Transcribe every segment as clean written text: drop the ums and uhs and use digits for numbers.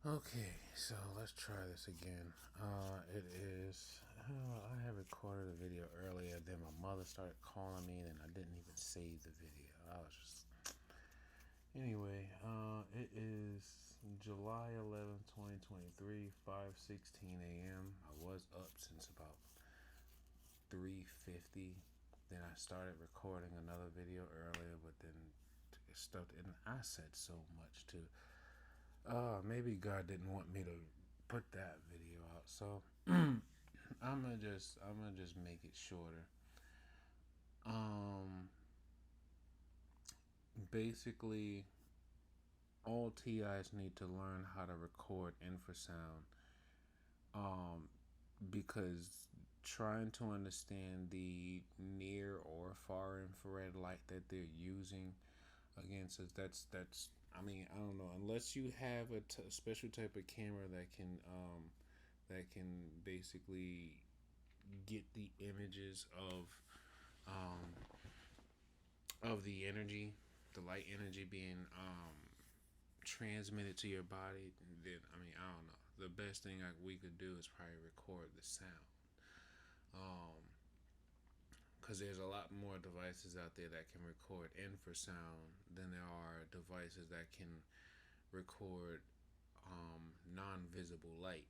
Okay, so let's try this again. It is. I had recorded a video earlier, then my mother started calling me, and I didn't even save the video. I was just. Anyway, it is July 11th, 2023, 5:16 a.m. I was up since about 3:50. Then I started recording another video earlier, but then it stopped, and I said so much too. Maybe God didn't want me to put that video out, so I'm gonna just make it shorter. Um, Basically, all TIs need to learn how to record infrasound. Um, because trying to understand the near or far infrared light that they're using against us, that's. I mean, I don't know. Unless you have a special type of camera that can basically get the images of the energy, the light energy being transmitted to your body, then I mean I don't know. The best thing we could do is probably record the sound, because there's a lot more devices out there that can record infrasound than there are devices that can record non-visible light.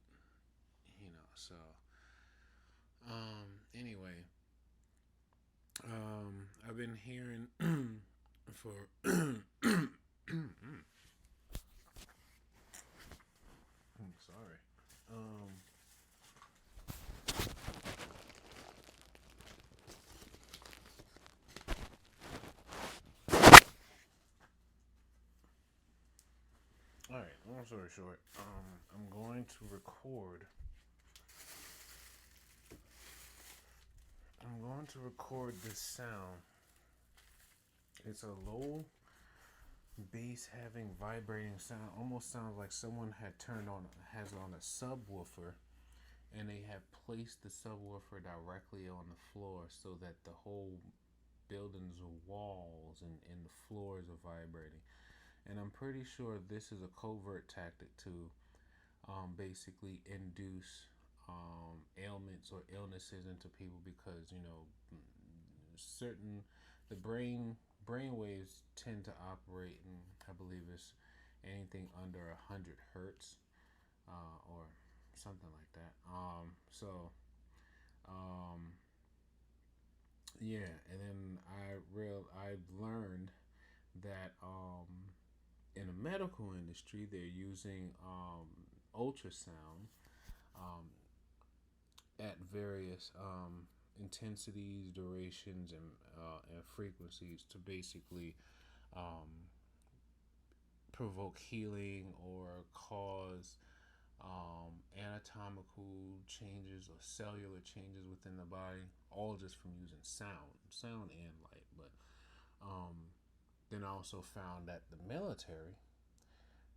So anyway, I've been hearing for sorry. Um, all right. Long story short, I'm going to record. I'm going to record this sound. It's a low bass having vibrating sound. Almost sounds like someone has on a subwoofer, and they have placed the subwoofer directly on the floor so that the whole building's walls and the floors are vibrating. And I'm pretty sure this is a covert tactic to basically induce ailments or illnesses into people, because certain the brain waves tend to operate in, I believe it's anything under 100 hertz, or something like that. Um, yeah, and then I've learned that in the medical industry they're using ultrasound um, at various intensities, durations, and frequencies to basically um, provoke healing or cause anatomical changes or cellular changes within the body, all just from using sound and light. But um, then I also found that the military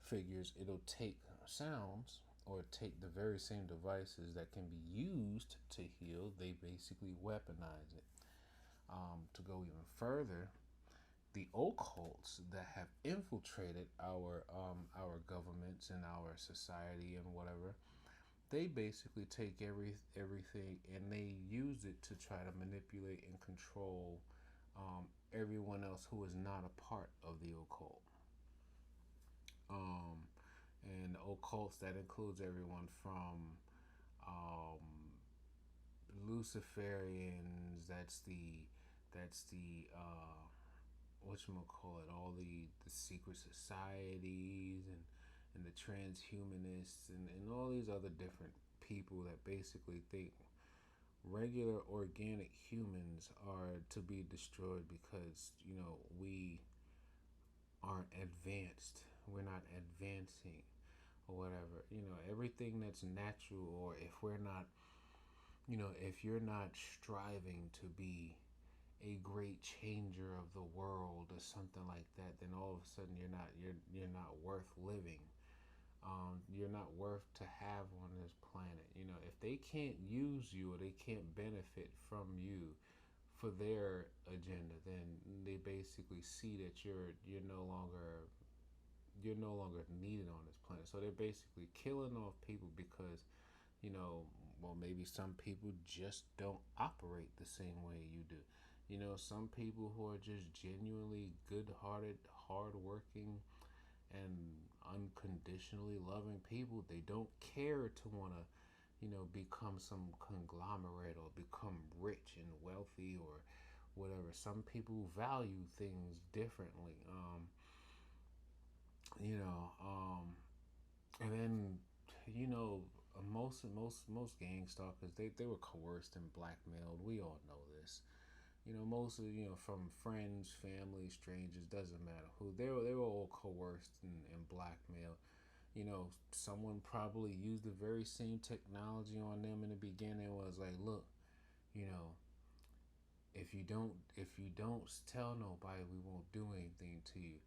figures it'll take sounds or take the very same devices that can be used to heal, they basically weaponize it. To go even further, the occults that have infiltrated our governments and our society and whatever, they basically take everything and they use it to try to manipulate and control everyone else who is not a part of the occult. Um, and occults that includes everyone from um, Luciferians. That's the whatchamacallit, all the secret societies and the transhumanists and all these other different people that basically think regular organic humans are to be destroyed because we aren't advanced, we're not advancing or whatever. Everything that's natural, or if we're not, if you're not striving to be a great changer of the world or something like that, then all of a sudden you're not worth living. You're not worth to have on this planet. If they can't use you or they can't benefit from you for their agenda, then they basically see that you're no longer you're no longer needed on this planet. So they're basically killing off people because, you know, well, maybe some people just don't operate the same way you do. You know, some people who are just genuinely good-hearted, hardworking, and unconditionally loving people, they don't care to want to, you know, become some conglomerate or become rich and wealthy or whatever. Some people value things differently. You know, and then, you know, most gang stalkers, they were coerced and blackmailed. We all know this. You know, most of, you know, from friends, family, strangers, doesn't matter who. They were all coerced and blackmailed. You know, someone probably used the very same technology on them in the beginning. Was like, look, you know, if you don't tell nobody, we won't do anything to you.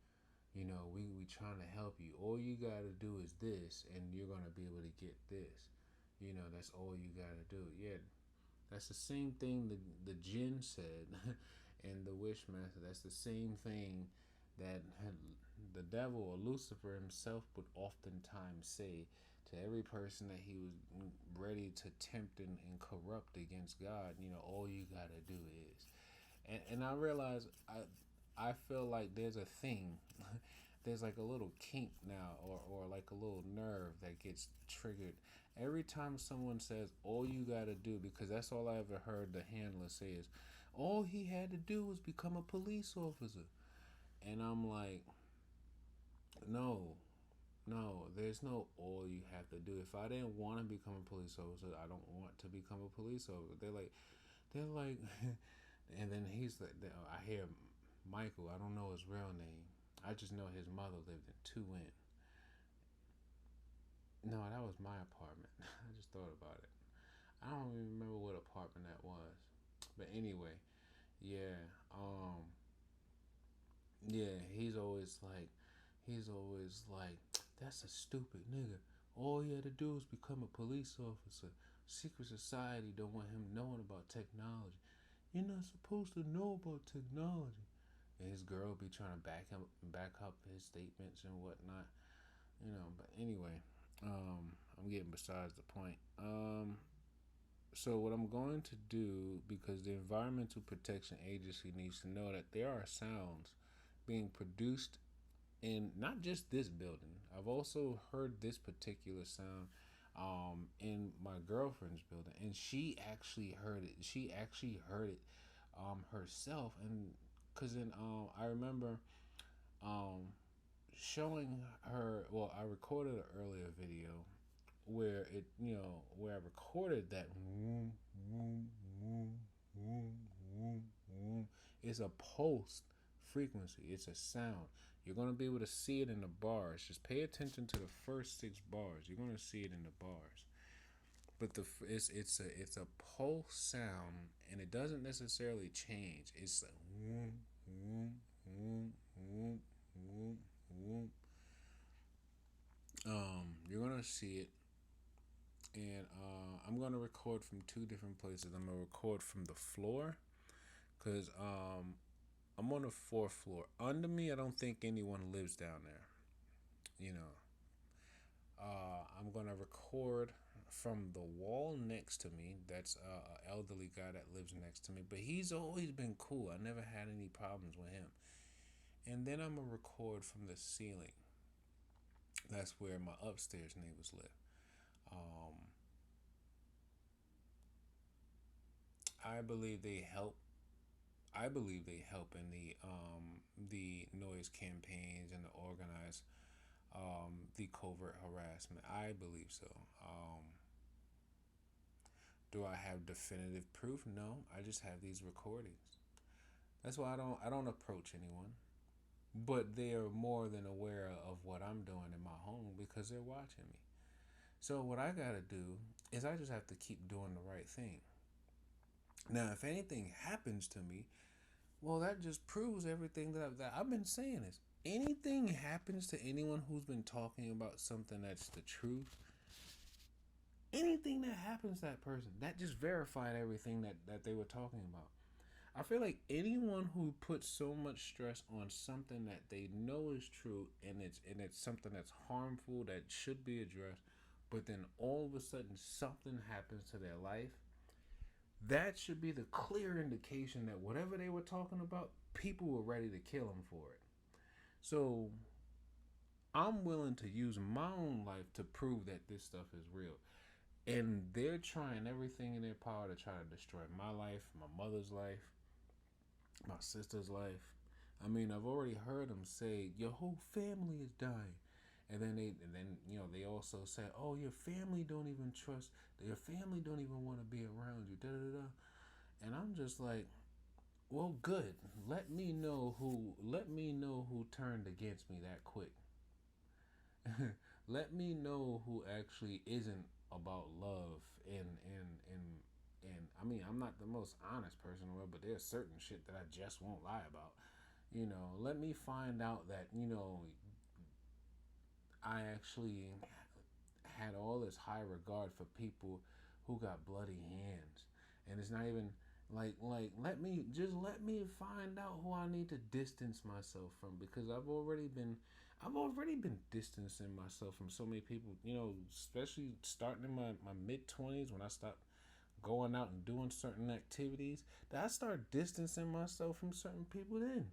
You know, we trying to help you. All you gotta do is this, and you're gonna be able to get this. You know, that's all you gotta do. Yeah, that's the same thing the jinn said, and the wishmaster. That's the same thing that the devil or Lucifer himself would oftentimes say to every person that he was ready to tempt and corrupt against God. You know, all you gotta do is, and I realize I feel like there's a thing. There's like a little kink now, or like a little nerve that gets triggered every time someone says all you gotta do, because that's all I ever heard the handler say is all he had to do was become a police officer. And I'm like, no, no, there's no all you have to do. If I didn't want to become a police officer, I don't want to become a police officer. They're like, and then he's like, I hear Michael. I don't know his real name. I just know his mother lived in 2N. No, that was my apartment. I just thought about it. I don't even remember what apartment that was. But anyway, yeah, yeah, he's always like, that's a stupid nigga. All he had to do was become a police officer. Secret society don't want him knowing about technology. You're not supposed to know about technology. And his girl be trying to back up his statements and whatnot. You know, but anyway, I'm getting besides the point. So what I'm going to do, because the Environmental Protection Agency needs to know that there are sounds being produced in not just this building. I've also heard this particular sound in my girlfriend's building, and she actually heard it. She actually heard it herself, and because then I remember um, showing her. Well, I recorded an earlier video where where I recorded that it's a pulse frequency. It's a sound. You're gonna be able to see it in the bars. Just pay attention to the first 6 bars. You're gonna see it in the bars. But it's a pulse sound, and it doesn't necessarily change. It's like you're gonna see it, and I'm gonna record from 2 different places. I'm gonna record from the floor, cause I'm on the 4th floor. Under me, I don't think anyone lives down there. You know, I'm gonna record from the wall next to me. That's an elderly guy that lives next to me, but he's always been cool. I never had any problems with him. And then I'm gonna record from the ceiling. That's where my upstairs neighbors live. Um, I believe they help. I believe they help in the noise campaigns and the organized the covert harassment. I believe so. Do I have definitive proof? No, I just have these recordings. That's why I don't approach anyone. But they are more than aware of what I'm doing in my home because they're watching me. So what I gotta do is I just have to keep doing the right thing. Now, if anything happens to me, well, that just proves everything that I've been saying is anything happens to anyone who's been talking about something that's the truth, anything that happens to that person, that just verified everything that they were talking about. I feel like anyone who puts so much stress on something that they know is true, and it's something that's harmful that should be addressed, but then all of a sudden something happens to their life, that should be the clear indication that whatever they were talking about, people were ready to kill them for it. So I'm willing to use my own life to prove that this stuff is real. And they're trying everything in their power to try to destroy my life, my mother's life, my sister's life. I mean, I've already heard them say your whole family is dying, and then they also say, oh, your family don't even trust, your family don't even want to be around you. Da da da. And I'm just like, well, good. Let me know who turned against me that quick. Let me know who actually isn't about love and I mean, I'm not the most honest person in the world, but there's certain shit that I just won't lie about. Let me find out that, I actually had all this high regard for people who got bloody hands. And it's not even let me find out who I need to distance myself from, because I've already been distancing myself from so many people, especially starting in my mid 20s when I stopped going out and doing certain activities, that I start distancing myself from certain people then.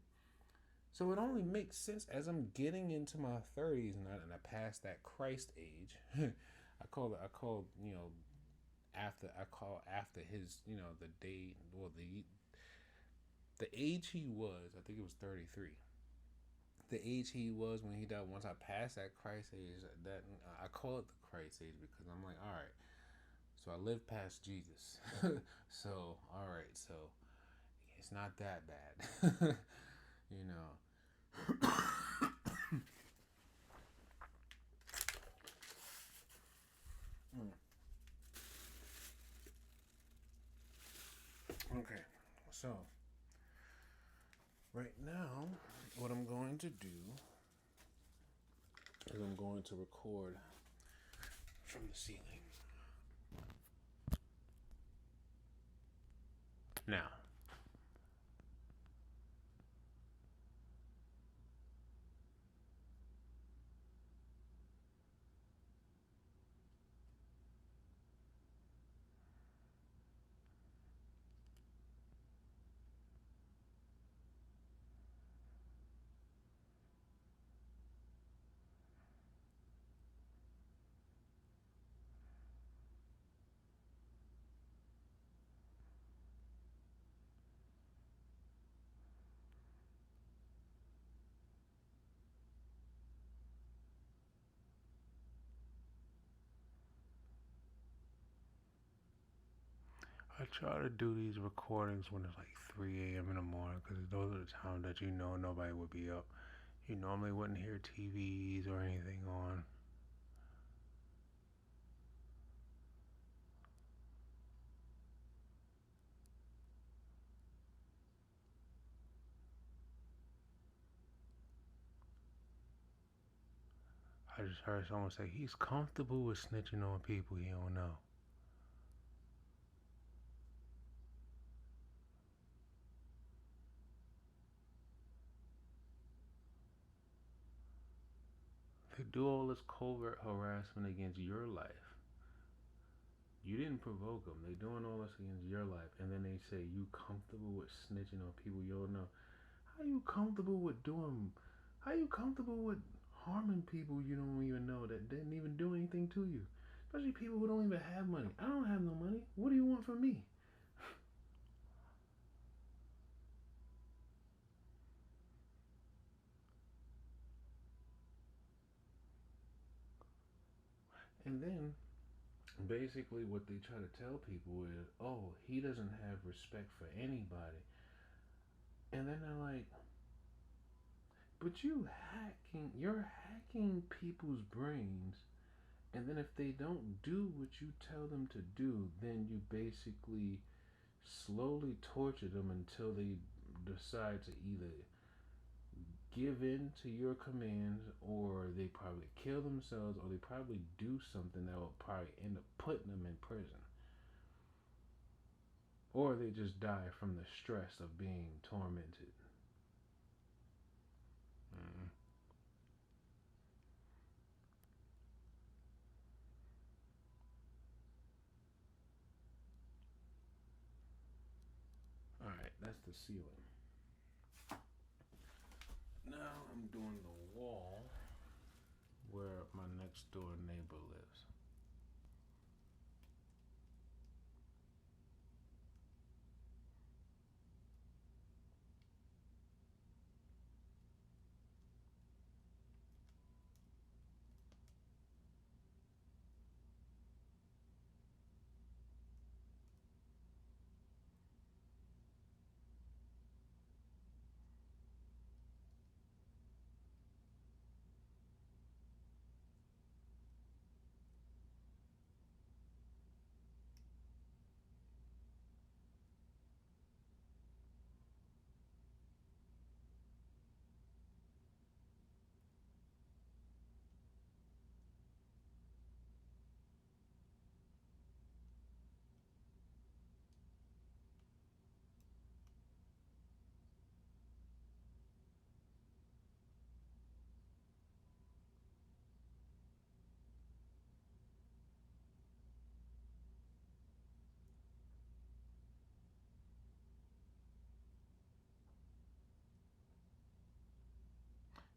So it only makes sense as I'm getting into my 30s and I pass that Christ age. I call after his, the day, well, the age he was, I think it was 33. The age he was when he died, once I passed that Christ age, that I call it the Christ age because I'm like, all right, so I lived past Jesus. So, all right, so it's not that bad. you know. Okay, so right now, what I'm going to do is I'm going to record from the ceiling. Now, I try to do these recordings when it's like 3 a.m. in the morning because those are the times that nobody would be up. You normally wouldn't hear TVs or anything on. I just heard someone say he's comfortable with snitching on people he don't know. They do all this covert harassment against your life. You didn't provoke them. They doing all this against your life, and then they say you comfortable with snitching on people you don't know. How you comfortable with doing? How you comfortable with harming people you don't even know that didn't even do anything to you? Especially people who don't even have money. I don't have no money. What do you want from me? And then basically what they try to tell people is, oh, he doesn't have respect for anybody. And then they're like, but you're hacking people's brains, and then if they don't do what you tell them to do, then you basically slowly torture them until they decide to either give in to your commands, or they probably kill themselves, or they probably do something that will probably end up putting them in prison. or they just die from the stress of being tormented. Mm. All right, that's the ceiling. Now I'm doing the wall where my next door neighbor lives.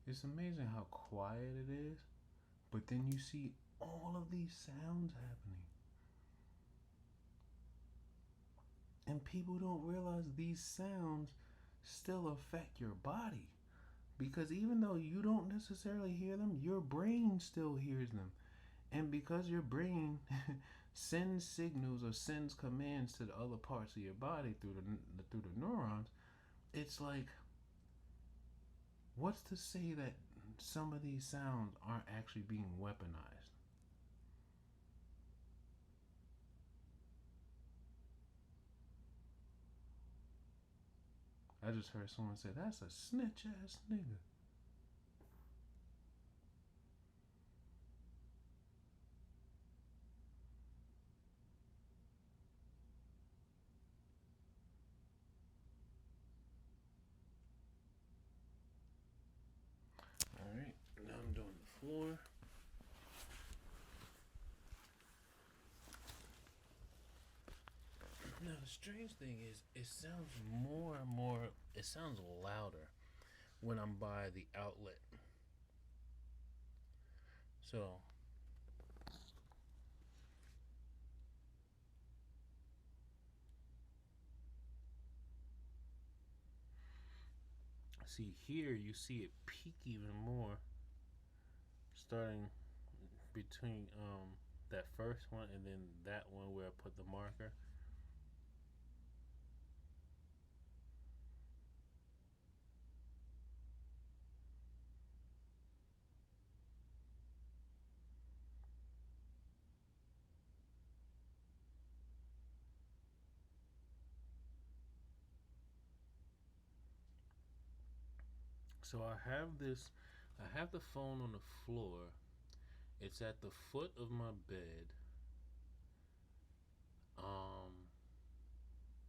It's amazing how quiet it is, but then you see all of these sounds happening. And people don't realize these sounds still affect your body. Because even though you don't necessarily hear them, your brain still hears them. And because your brain sends signals or sends commands to the other parts of your body through the neurons, it's like, what's to say that some of these sounds aren't actually being weaponized? I just heard someone say, "That's a snitch ass nigga." All right, now I'm doing the floor. Now the strange thing is, it sounds more and more. It sounds louder when I'm by the outlet. So see here, you see it peak even more, starting between that first one and then that one where I put the marker. So I have this. I have the phone on the floor. It's at the foot of my bed. Um,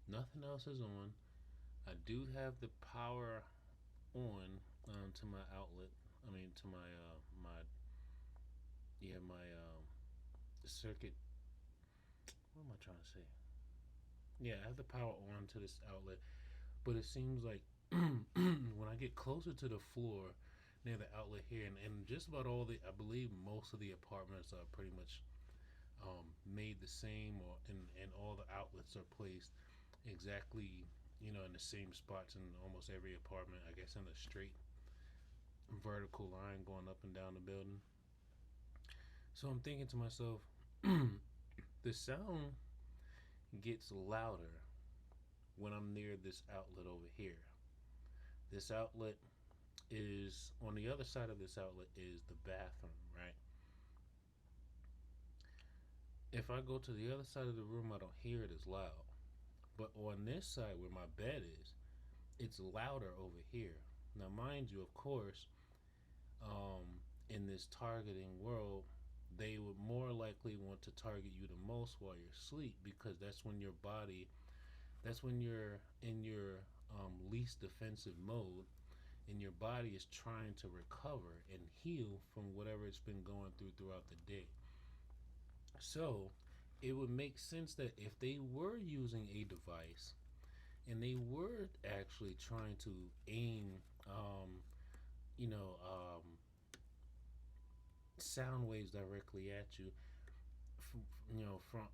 Nothing else is on. I do have the power on to my outlet. I mean, to my yeah my circuit. What am I trying to say? Yeah, I have the power on to this outlet, but it seems like when I get closer to the floor near the outlet here, and just about all the, I believe most of the apartments are pretty much made the same, or and all the outlets are placed exactly, in the same spots in almost every apartment. I guess in a straight vertical line going up and down the building. So I'm thinking to myself, the sound gets louder when I'm near this outlet over here. This outlet is on the other side of this outlet is the bathroom, right? If I go to the other side of the room, I don't hear it as loud. But on this side where my bed is, it's louder over here. Now, mind you, of course, in this targeting world, they would more likely want to target you the most while you're asleep because that's when your body That's when you're in your least defensive mode, and your body is trying to recover and heal from whatever it's been going through throughout the day. So it would make sense that if they were using a device and they were actually trying to aim, um, you know, sound waves directly at you, from, from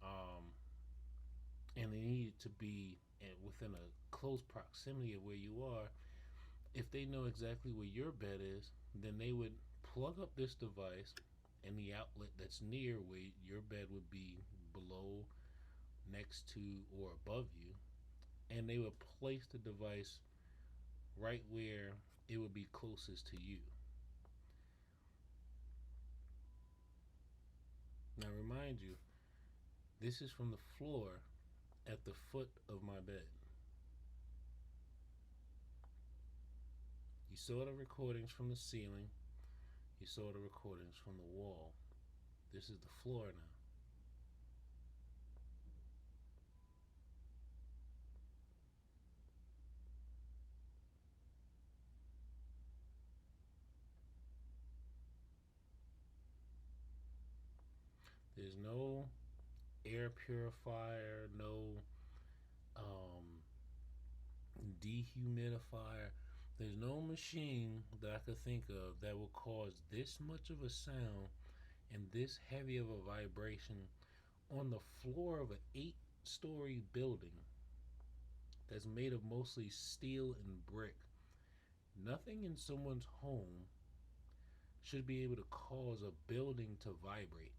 and they need to be within a close proximity of where you are. If they know exactly where your bed is, then they would plug up this device and the outlet that's near where your bed would be, below, next to, or above you, and they would place the device right where it would be closest to you. Now, remind you, this is from the floor at the foot of my bed. You saw the recordings from the ceiling, you saw the recordings from the wall. This is the floor now. There's no air purifier, no um, dehumidifier. There's no machine that I could think of that will cause this much of a sound and this heavy of a vibration on the floor of an 8-story building that's made of mostly steel and brick. Nothing in someone's home should be able to cause a building to vibrate.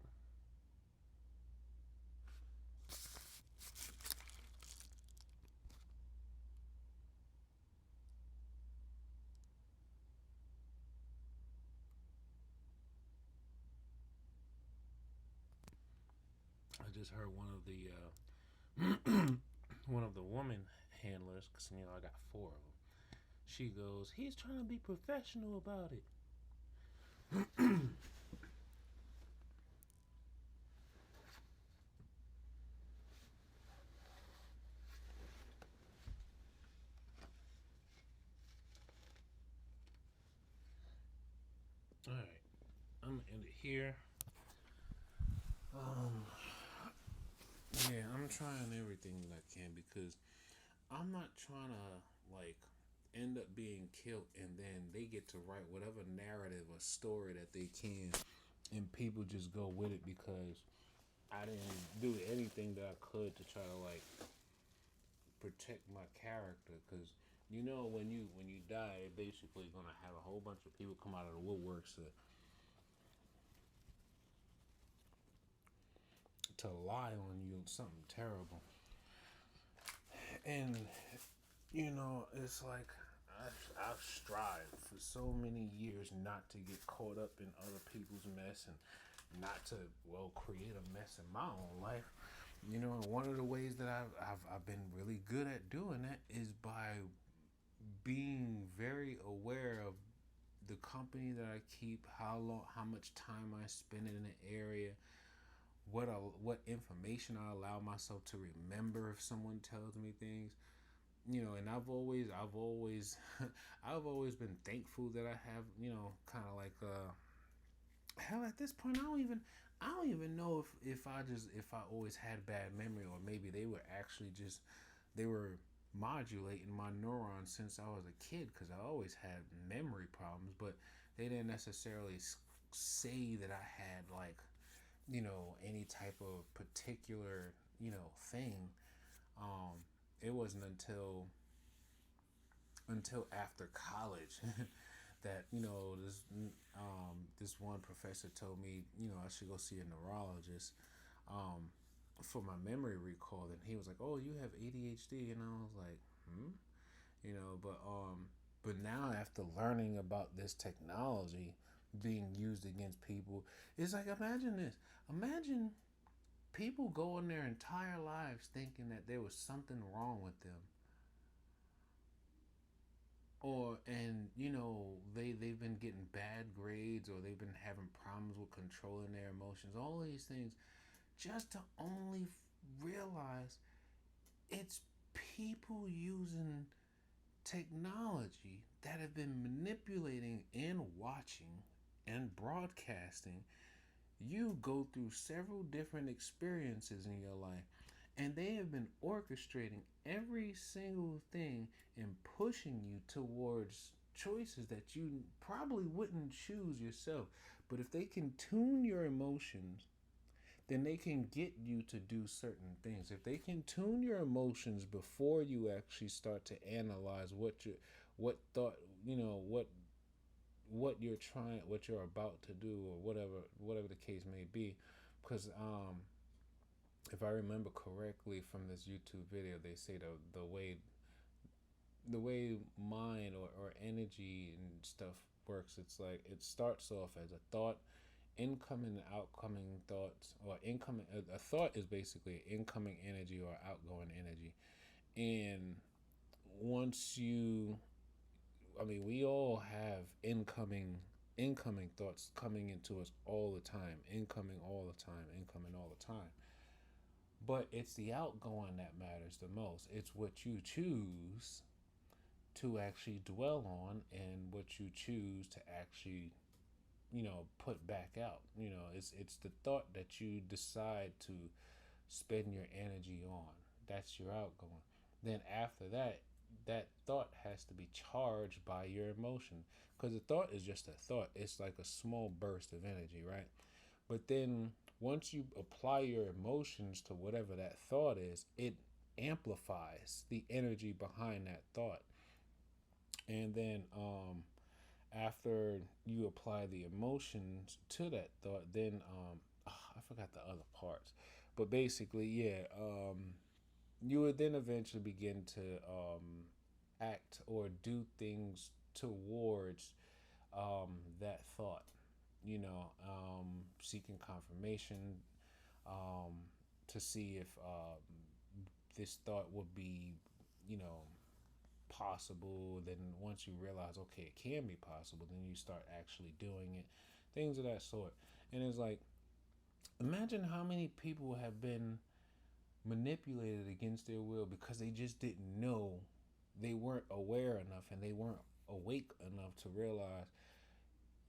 I just heard one of the woman handlers, because I got four of them. She goes, "He's trying to be professional about it." All right, I'm gonna end it here. Um, yeah, I'm trying everything that I can because I'm not trying to like end up being killed and then they get to write whatever narrative or story that they can, and people just go with it because I didn't do anything that I could to try to like protect my character. Because when you die, they're basically gonna have a whole bunch of people come out of the woodworks to lie on you, something terrible. And it's like I've strived for so many years not to get caught up in other people's mess and not to create a mess in my own life. And one of the ways that I've been really good at doing that is by being very aware of the company that I keep, how much time I spend in an area, what information I allow myself to remember if someone tells me things. And I've always been thankful that I have, kind of like hell, at this point I don't even know if I always had bad memory, or maybe they were actually just they were modulating my neurons since I was a kid, because I always had memory problems, but they didn't necessarily say that I had like any type of particular thing. um it wasn't until after college that this one professor told me I should go see a neurologist um for my memory recall, and he was like, "Oh, you have ADHD," and I was like, "Hmm." But now, after learning about this technology being used against people, it's like, imagine this. Imagine people going their entire lives thinking that there was something wrong with them, or and they've been getting bad grades, or they've been having problems with controlling their emotions, all these things, just to only realize it's people using technology that have been manipulating and watching and broadcasting you go through several different experiences in your life, and they have been orchestrating every single thing and pushing you towards choices that you probably wouldn't choose yourself. But if they can tune your emotions, then they can get you to do certain things. If they can tune your emotions before you actually start to analyze what thought, what you're trying, what you're about to do, or whatever the case may be. Because if I remember correctly from this YouTube video, they say the way mind or energy and stuff works, it's like it starts off as a thought, incoming and outcoming thoughts, or incoming a thought is basically incoming energy or outgoing energy. And once you I mean, we all have incoming thoughts coming into us all the time, incoming all the time, incoming all the time. But it's the outgoing that matters the most. It's what you choose to actually dwell on and what you choose to actually, put back out. It's the thought that you decide to spend your energy on. That's your outgoing. Then after that, that thought has to be charged by your emotion, because the thought is just a thought. It's like a small burst of energy, right? But then once you apply your emotions to whatever that thought is, it amplifies the energy behind that thought. And then after you apply the emotions to that thought, then I forgot the other parts, but basically, yeah, you would then eventually begin to act or do things towards that thought. Seeking confirmation, um, to see if this thought would be, you know, possible. Then once you realize, okay, it can be possible, then you start actually doing it, things of that sort. And it's like, imagine how many people have been manipulated against their will because they just didn't know, they weren't aware enough, and they weren't awake enough to realize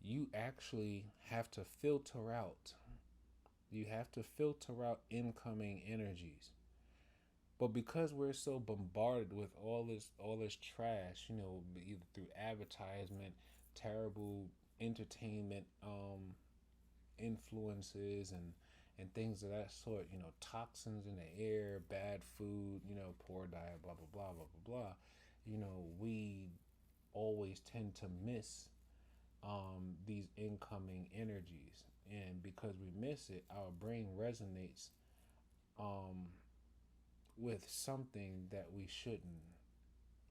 you actually have to filter out. You have to filter out incoming energies. But because we're so bombarded with all this trash, either through advertisement, terrible entertainment influences, and things of that sort, toxins in the air, bad food, poor diet, blah blah blah blah blah blah. We always tend to miss these incoming energies, and because we miss it, our brain resonates um, with something that we shouldn't,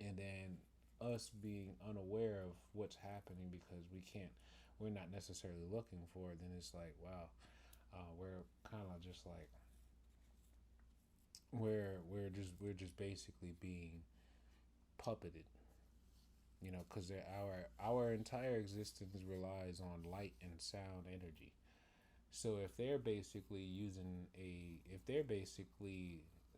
and then us being unaware of what's happening because we're not necessarily looking for it. Then it's like, wow, we're kind of just like we're just basically being puppeted, because our entire existence relies on light and sound energy. So if they're basically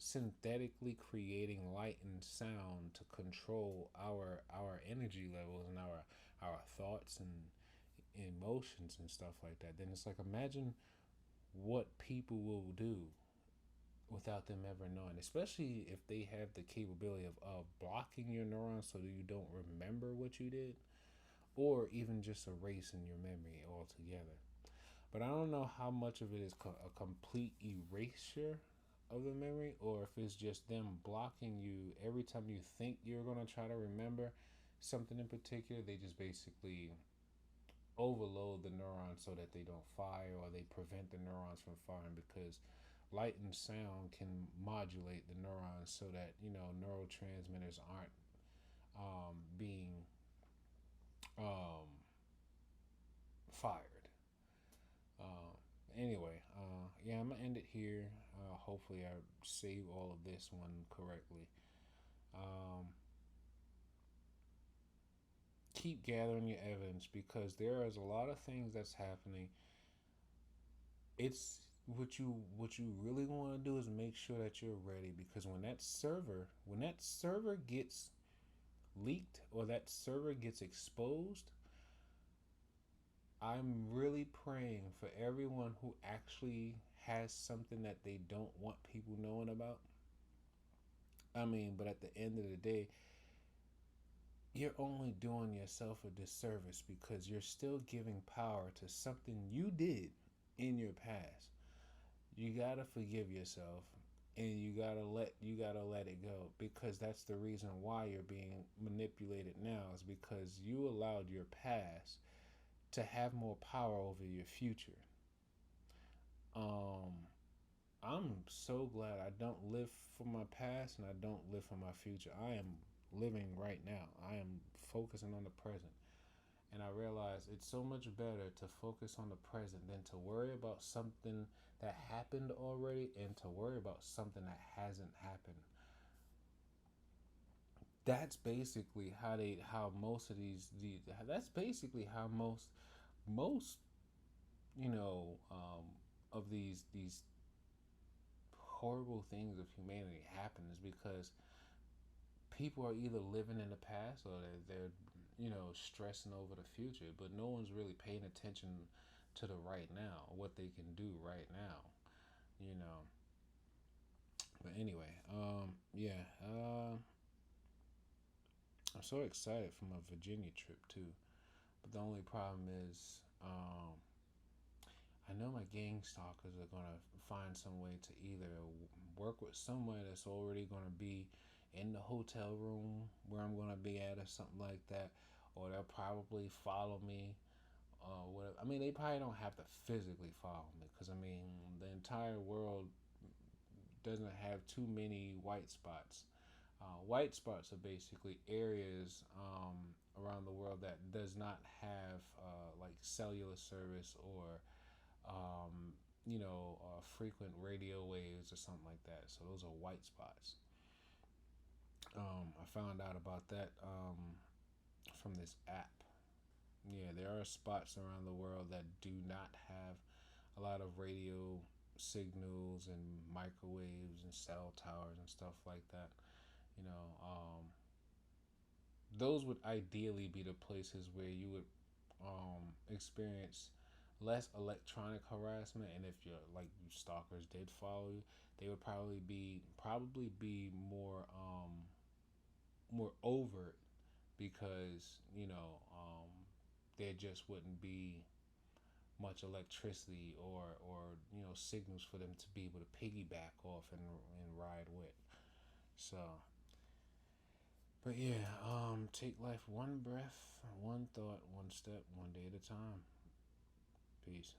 synthetically creating light and sound to control our energy levels and our thoughts and emotions and stuff like that, then it's like, imagine what people will do without them ever knowing, especially if they have the capability of blocking your neurons so that you don't remember what you did, or even just erasing your memory altogether. But I don't know how much of it is a complete erasure of the memory, or if it's just them blocking you every time you think you're going to try to remember something in particular. They just basically overload the neurons so that they don't fire, or they prevent the neurons from firing, because light and sound can modulate the neurons so that neurotransmitters aren't being um, fired. Anyway, yeah, I'm gonna end it here. Hopefully, I save all of this one correctly. Um, keep gathering your evidence, because there is a lot of things that's happening. It's what you really want to do is make sure that you're ready, because when that server gets leaked or that server gets exposed, I'm really praying for everyone who actually has something that they don't want people knowing about. I mean, but at the end of the day, you're only doing yourself a disservice because you're still giving power to something you did in your past. You gotta forgive yourself, and you gotta let it go, because that's the reason why you're being manipulated now, is because you allowed your past to have more power over your future. Um, I'm so glad I don't live for my past and I don't live for my future. I am living right now. I am focusing on the present. And I realize it's so much better to focus on the present than to worry about something that happened already and to worry about something that hasn't happened. That's basically how most of these that's basically how most you know of these horrible things of humanity happen, is because people are either living in the past or they're stressing over the future, but no one's really paying attention to the right now, what they can do right now, you know. But anyway, yeah, I'm so excited for my Virginia trip too. But the only problem is, I know my gang stalkers are gonna find some way to either work with someone that's already gonna be in the hotel room where I'm gonna be at or something like that, or they'll probably follow me. Whatever. I mean, they probably don't have to physically follow me, because I mean, the entire world doesn't have too many white spots. White spots are basically areas around the world that does not have like cellular service or frequent radio waves or something like that. So those are white spots. I found out about that from this app. Yeah, there are spots around the world that do not have a lot of radio signals and microwaves and cell towers and stuff like that. You know, those would ideally be the places where you would experience less electronic harassment, and if your stalkers did follow you, they would probably be more overt, because there just wouldn't be much electricity or signals for them to be able to piggyback off and ride with. So, but yeah, take life one breath, one thought, one step, one day at a time. Peace.